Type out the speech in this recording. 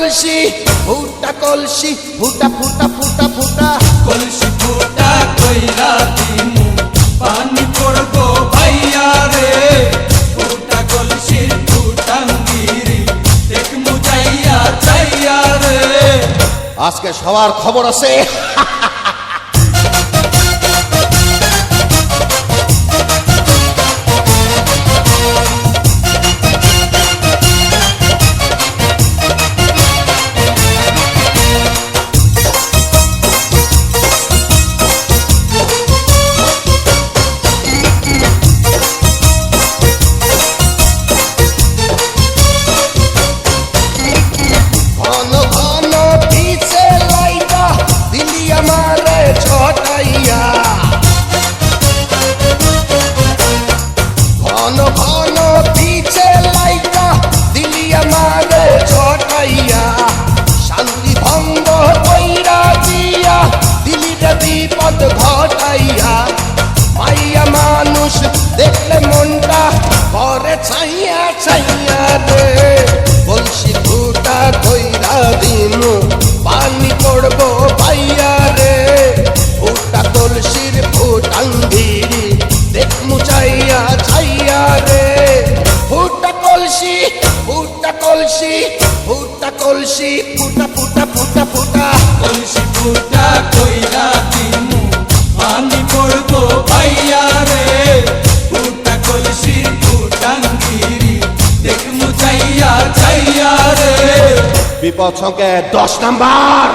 কলসি ফুটা কলসি ফুটা ফুটা ফুটা ফুটা কলসি ফুটা কইরা দিমু পানি পড়বো ভাইয়া রে ফুটা কলসির ফুটাঙ্গিরি দেখমু যাইয়া যাইয়া রে আজকে সবার খবর আছে বিপদ ঘটাইয়া মাইয়া মানুষ দেখলে মনটা পরে ছাইয়া ছাইয়া রে কলসি ফুটা কইরা দিমু পানি পড়বো পাইয়া রে ফুটা কলসির ফুটাঙ্গিরি দেখমু চাইয়া ছাইয়া রে ফুটা কলসি ফুটা কলসি ফুটা কলসি ফুটা ফুটা ফুটা ফুটা কলসি ফুটা কইরা দিমু পানি পড়বো ভাইয়া রে ফুটা কলসির ফুটাঙ্গিরি দেখমু যাইয়া যাইয়া রে বিপদ সংকেত 10 নাম্বার